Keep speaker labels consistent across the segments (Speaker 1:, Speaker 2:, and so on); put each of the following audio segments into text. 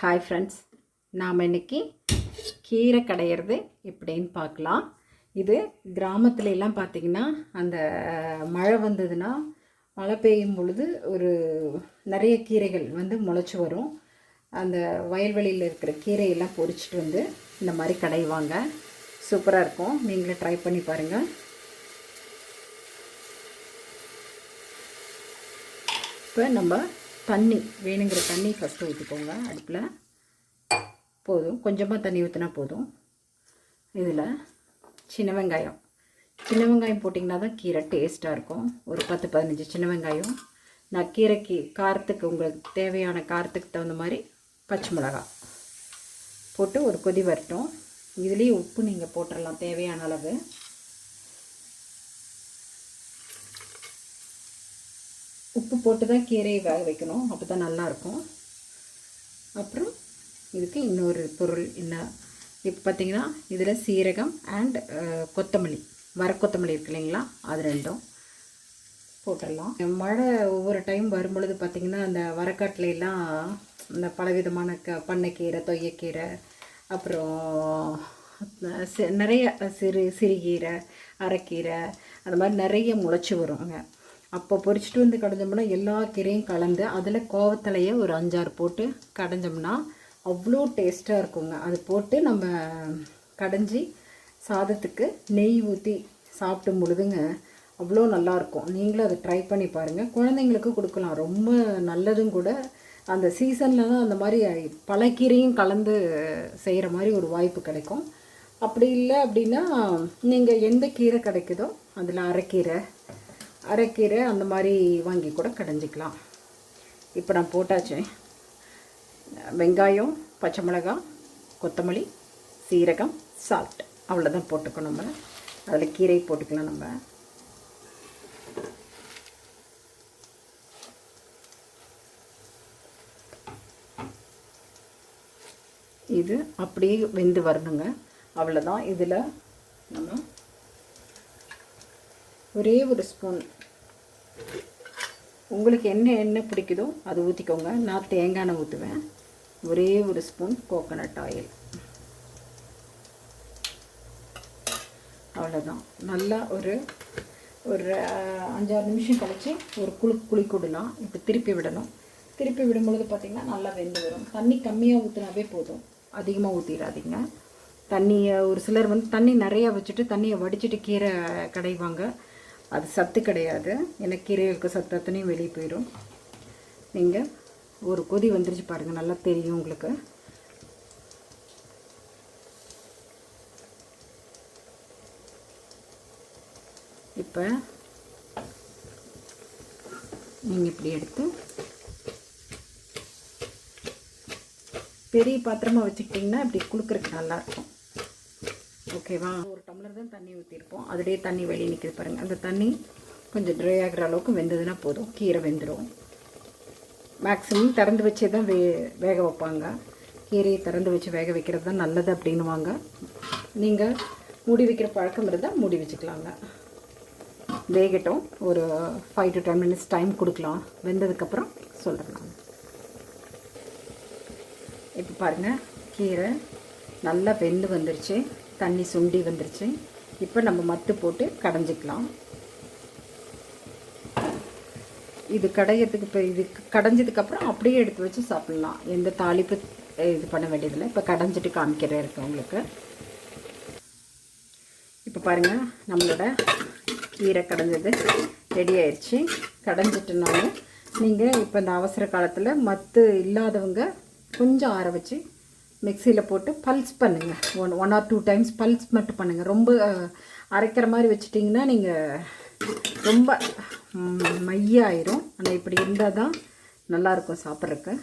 Speaker 1: Hi friends, நாம் இன்றைக்கி கீரை கடையிறது எப்படின்னு பார்க்கலாம். இது கிராமத்துலலாம் பார்த்திங்கன்னா அந்த மழை வந்ததுன்னா மழை பெய்யும் பொழுது நிறைய கீரைகள் முளைச்சி வரும். அந்த வயல்வெளியில் இருக்கிற கீரையெல்லாம் பொறிச்சிட்டு இந்த மாதிரி கடைவாங்க. சூப்பராக இருக்கும். நீங்களே ட்ரை பண்ணி பாருங்கள். இப்போ நம்ம தண்ணி வேணுங்கிற தண்ணி ஃபஸ்ட்டு ஊற்றிக்கோங்க. அடுப்பில் போதும், கொஞ்சமாக தண்ணி ஊற்றினா போதும். இதில் சின்ன வெங்காயம் போட்டிங்கன்னா தான் கீரை டேஸ்ட்டாக இருக்கும். ஒரு 10-15 சின்ன வெங்காயம். நான் கீரைக்கு காரத்துக்கு உங்களுக்கு தேவையான காரத்துக்கு தகுந்த மாதிரி பச்சை மிளகாய் போட்டு ஒரு கொதி வரட்டும். இதுலேயே உப்பு நீங்கள் போட்டுடலாம் தேவையான அளவு. உப்பு போட்டு தான் கீரையை வேக வைக்கணும், அப்போ தான் நல்லாயிருக்கும். அப்புறம் இதுக்கு இன்னொரு பொருள் என்ன, இப்போ பார்த்திங்கன்னா இதில் சீரகம் அண்ட் கொத்தமல்லி, கொத்தமல்லி இருக்கு இல்லைங்களா, அது ரெண்டும் போட்டுடலாம். மழை ஒவ்வொரு டைம் வரும்பொழுது பார்த்திங்கன்னா அந்த வரக்காட்டிலெல்லாம் இந்த பலவிதமான பண்ணைக்கீரை, தொய்யக்கீரை, அப்புறம் நிறைய சிறுகீரை, அரைக்கீரை, அந்த மாதிரி நிறைய முளைச்சி வருங்க. அப்போ பொறிச்சிட்டு கடைஞ்சோம்னா எல்லா கீரையும் கலந்து அதில் கோவத்தலையை ஒரு 5-6 போட்டு கடைஞ்சோம்னா அவ்வளோ டேஸ்ட்டாக இருக்குங்க. அது போட்டு நம்ம கடைஞ்சி சாதத்துக்கு நெய் ஊற்றி சாப்பிடும் பொழுதுங்க அவ்வளோ நல்லாயிருக்கும். நீங்களும் அதை ட்ரை பண்ணி பாருங்கள். குழந்தைங்களுக்கு கொடுக்கலாம், ரொம்ப நல்லதும் கூட. அந்த சீசனில் தான் அந்த மாதிரி பல கீரையும் கலந்து செய்கிற மாதிரி ஒரு வாய்ப்பு கிடைக்கும். அப்படி இல்லை அப்படின்னா நீங்கள் எந்த கீரை கிடைக்குதோ அதில் அரைக்கீரை அந்த மாதிரி வாங்கி கூட கடைஞ்சிக்கலாம். இப்போ நான் போட்டாச்சு. வெங்காயம், பச்சை மிளகாய், கொத்தமல்லி, சீரகம், சால்ட், அவ்வளோதான் போட்டுக்கணும். நம்ம அதில் கீரை போட்டுக்கலாம். நம்ம இது அப்படியே வெந்து வரணுங்க. அவ்வளோதான். இதில் நம்ம ஒரே ஒரு ஸ்பூன், உங்களுக்கு என்ன எண்ணெய் பிடிக்குதோ அது ஊற்றிக்கோங்க. நான் தேங்காய் எண்ணெய் ஊற்றுவேன். ஒரே ஒரு ஸ்பூன் கோகோனட் ஆயில். அவ்வளோதான். நல்லா ஒரு 5-6 நிமிஷம் கழித்து ஒரு குளிக்கூடலாம். இப்போ திருப்பி விடணும். திருப்பி விடும்பொழுது பார்த்திங்கன்னா நல்லா வெந்து வரும். தண்ணி கம்மியாக ஊற்றினாவே போதும், அதிகமாக ஊற்றிடாதீங்க. தண்ணியை ஒரு சிலர் தண்ணி நிறையா வச்சுட்டு தண்ணியை வடிச்சிட்டு கீரை கடைவாங்க. அது சத்து கிடையாது. எனக்கு கீரைகளுக்கு சத்து அத்தனையும் வெளியே போயிடும். நீங்கள் ஒரு கொதி வந்துருச்சு பாருங்கள், நல்லா தெரியும் உங்களுக்கு. இப்போ நீங்கள் இப்படி எடுத்து பெரிய பாத்திரமாக வச்சுக்கிட்டிங்கன்னா இப்படி குளுக்கிறதுக்கு நல்லாயிருக்கும். ஓகேவா? ஒரு டம்ளர் தான் தண்ணி ஊற்றிருப்போம், அதிலே தண்ணி வெளியே நிற்கிது பாருங்கள். அந்த தண்ணி கொஞ்சம் ட்ரை ஆகிற அளவுக்கு வெந்ததுன்னா போதும், கீரை வெந்துடும். மேக்ஸிமம் திறந்து வச்சே தான் வேக வைப்பாங்க. கீரையை திறந்து வச்சு வேக வைக்கிறது தான் நல்லது அப்படின்வாங்க. நீங்கள் மூடி வைக்கிற பழக்கம் இருந்தால் மூடி வச்சுக்கலாங்க. வேகட்டும். ஒரு 5 to 10 minutes டைம் கொடுக்கலாம். வெந்ததுக்கப்புறம் சொல்கிறேன் நான். இப்போ பாருங்கள், கீரை நல்லா வெந்து வந்துருச்சு, தண்ணி சுண்டி வந்துருச்சு. இப்போ நம்ம மத்து போட்டு கடைஞ்சிக்கலாம். இது கடையிறதுக்கு இப்போ இது கடைஞ்சதுக்கப்புறம் அப்படியே எடுத்து வச்சு சாப்பிட்லாம். எந்த தாளிப்பு இது பண்ண வேண்டியதில்லை. இப்போ கடைஞ்சிட்டு காமிக்கிறேன் இருக்கு உங்களுக்கு. இப்போ பாருங்கள், நம்மளோட கீரை கடைஞ்சது ரெடி ஆயிடுச்சு. கடைஞ்சிட்டுனாலும் நீங்கள் இப்போ இந்த அவசர காலத்தில் மத்து இல்லாதவங்க கொஞ்சம் ஆற வச்சு மிக்சியில் போட்டு பல்ஸ் பண்ணுங்கள். 1 or 2 times பல்ஸ் மட்டும் பண்ணுங்கள். ரொம்ப அரைக்கிற மாதிரி வச்சிட்டிங்கன்னா நீங்கள் ரொம்ப மையாயிரும். ஆனால் இப்படி இருந்தால் தான் நல்லாயிருக்கும் சாப்பிட்றதுக்கு.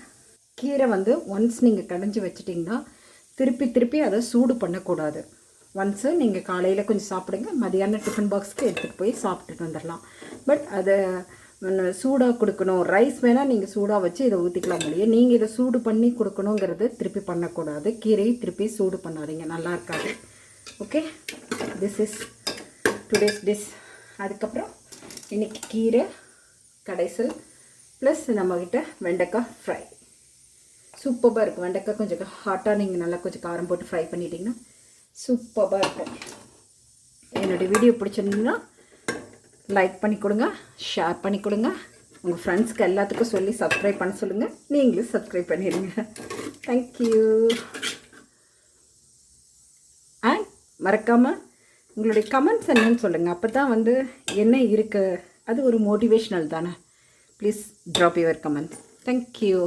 Speaker 1: கீரை ஒன்ஸ் நீங்கள் கடைஞ்சி வச்சிட்டிங்கன்னா திருப்பி அதை சூடு பண்ணக்கூடாது. ஒன்ஸு நீங்கள் காலையில் கொஞ்சம் சாப்பிடுங்க, மதியானம் டிஃபன் பாக்ஸுக்கு எடுத்துகிட்டு போய் சாப்பிட்டுட்டு வந்துடலாம். பட் அதை சூடாக கொடுக்கணும். ரைஸ் வேணால் நீங்கள் சூடாக வச்சு இதை ஊற்றிக்கலாம் முடியும். நீங்கள் இதை சூடு பண்ணி கொடுக்கணுங்கிறது திருப்பி பண்ணக்கூடாது. கீரையை திருப்பி சூடு பண்ணாதீங்க, நல்லா இருக்காது. Okay, this is today's dish. அதுக்கப்புறம் இன்றைக்கி கீரை கடைசல் ப்ளஸ் நம்மக்கிட்ட வெண்டைக்காய் ஃப்ரை. சூப்பராக இருக்கும். வெண்டைக்காய் கொஞ்சம் ஹாட்டாக நீங்கள் நல்லா கொஞ்சம் காரம் போட்டு ஃப்ரை பண்ணிட்டீங்கன்னா சூப்பராக இருக்கும். என்னுடைய வீடியோ பிடிச்சிருந்தீங்கன்னா லைக் பண்ணி கொடுங்க, ஷேர் பண்ணி கொடுங்க, உங்கள் ஃப்ரெண்ட்ஸ்க்கு எல்லாத்துக்கும் சொல்லி சப்ஸ்கிரைப் பண்ண சொல்லுங்கள். நீங்களும் சப்ஸ்கிரைப் பண்ணிடுங்க. தேங்க்யூ. அண்ட் மறக்காமல் உங்களுடைய கமெண்ட்ஸ் என்னன்னு சொல்லுங்கள். அப்போ தான் வந்து என்ன இருக்குது, அது ஒரு மோட்டிவேஷ்னல் தானே. Please drop your comments. Thank you.